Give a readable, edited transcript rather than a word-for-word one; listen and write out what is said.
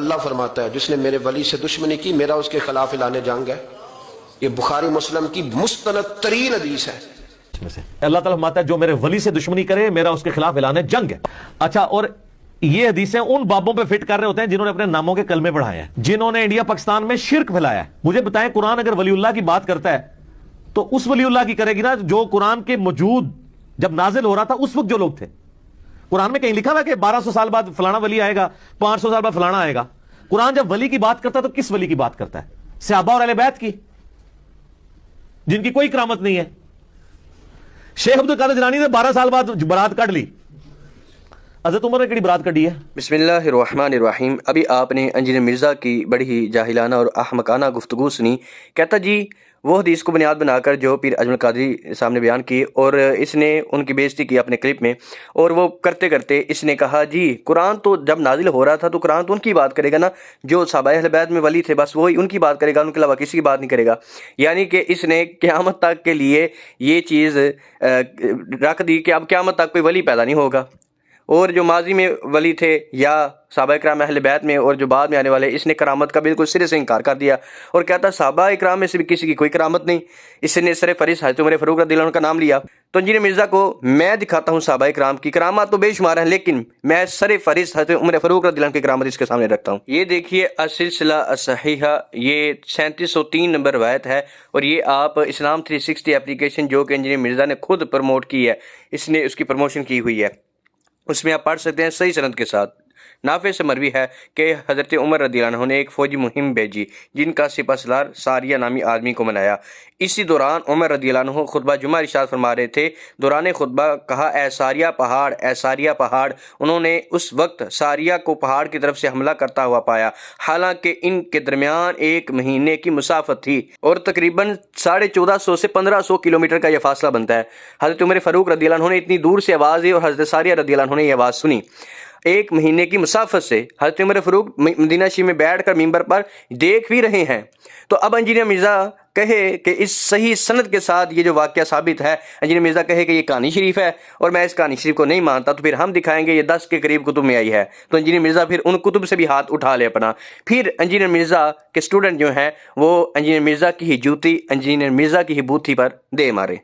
اللہ فرماتا ہے جس نے میرے ولی سے دشمنی کی میرا اس کے خلاف اعلان جنگ ہے۔ یہ بخاری مسلم کی مستند ترین حدیث ہے۔ اللہ تعالیٰ فرماتا ہے جو میرے ولی سے دشمنی کرے میرا اس کے خلاف اعلان جنگ ہے۔ اچھا، اور یہ حدیثیں ان بابوں پہ فٹ کر رہے ہوتے ہیں جنہوں نے اپنے ناموں کے کلمے پڑھائے ہیں، جنہوں نے انڈیا پاکستان میں شرک پھیلایا ہے۔ مجھے بتائیں، قرآن اگر ولی اللہ کی بات کرتا ہے تو اس ولی اللہ کی کرے گی نا جو قرآن کے موجود جب نازل ہو رہا تھا اس وقت جو لوگ تھے۔ قرآن میں کہیں لکھا ہوا کہ 1200 سال بعد فلانا ولی آئے گا، 500 سال بعد فلانا آئے گا۔ قرآن جب ولی کی بات کرتا ہے تو کس ولی کی بات کرتا ہے؟ صحابہ اور اہل بیت کی، جن کی کوئی کرامت نہیں ہے۔ شیخ عبد القادر جیلانی نے 12 سال بعد برات کاٹ لی، حضرت عمر نے کڑی برات کٹی ہے؟ بسم اللہ الرحمن الرحیم۔ ابھی آپ نے انجینئر مرزا کی بڑی ہی جاہلانہ اور احمقانہ گفتگو سنی۔ کہتا جی وہ حدیث کو بنیاد بنا کر جو پیر اجمل قادری سامنے بیان کی اور اس نے ان کی بےزتی کی اپنے کلپ میں، اور وہ کرتے کرتے اس نے کہا جی قرآن تو جب نازل ہو رہا تھا تو قرآن تو ان کی بات کرے گا نا، جو صحابہ اہل بیت میں ولی تھے بس وہی ان کی بات کرے گا، ان کے علاوہ کسی کی بات نہیں کرے گا۔ یعنی کہ اس نے قیامت تک کے لیے یہ چیز رکھ دی کہ اب قیامت تک کوئی ولی پیدا نہیں ہوگا، اور جو ماضی میں ولی تھے یا صحابہ اکرام اہل بیت میں اور جو بعد میں آنے والے، اس نے کرامت کا بالکل سرے سے انکار کر دیا اور کہتا صحابہ اکرام میں سے بھی کسی کی کوئی کرامت نہیں۔ اس نے سر فہرست حضرت عمر فاروق رضی اللہ عنہ کا نام لیا۔ تو انجینئر مرزا کو میں دکھاتا ہوں صحابہ اکرام کی کرامات تو بے شمار ہیں، لیکن میں سر فہرست حضرت عمر فاروق رضی اللہ عنہ کی کرامت اس کے سامنے رکھتا ہوں۔ یہ دیکھیے السلسلہ الصحیحہ، یہ 3703 نمبر روایت ہے، اور یہ آپ اسلام 360 اپلیکیشن جو کہ انجینئر مرزا نے خود پروموٹ کی ہے، اس نے اس کی پروموشن کی ہوئی ہے، اس میں آپ پڑھ سکتے ہیں صحیح سند کے ساتھ۔ نافع سے مروی ہے کہ حضرت عمر رضی اللہ عنہ نے ایک فوجی مہم بھیجی جن کا سپہ سالار ساریہ نامی آدمی کو بنایا۔ اسی دوران عمر رضی اللہ عنہ خطبہ جمعہ ارشاد فرما رہے تھے، دوران خطبہ کہا اے ساریہ پہاڑ، اے ساریہ پہاڑ۔ انہوں نے اس وقت ساریہ کو پہاڑ کی طرف سے حملہ کرتا ہوا پایا، حالانکہ ان کے درمیان 1 مہینے کی مسافت تھی اور تقریباً 1450 سے 1500 کلومیٹر کا یہ فاصلہ بنتا ہے۔ حضرت عمر فاروق رضی اللہ عنہ نے اتنی دور سے آواز دی اور حضرت ساریہ رضی اللہ عنہ نے یہ آواز سنی۔ 1 مہینے کی مسافت سے حضرت عمر فاروق مدینہ شریف میں بیٹھ کر ممبر پر دیکھ بھی رہے ہیں۔ تو اب انجینئر مرزا کہے کہ اس صحیح سند کے ساتھ یہ جو واقعہ ثابت ہے، انجینئر مرزا کہے کہ یہ کہانی شریف ہے اور میں اس کہانی شریف کو نہیں مانتا، تو پھر ہم دکھائیں گے یہ 10 کے قریب کتب میں آئی ہے۔ تو انجینئر مرزا پھر ان کتب سے بھی ہاتھ اٹھا لے اپنا۔ پھر انجینئر مرزا کے اسٹوڈنٹ جو ہیں وہ انجینئر مرزا کی ہی جوتی انجینئر مرزا کی ہی بوتھی پر دے مارے۔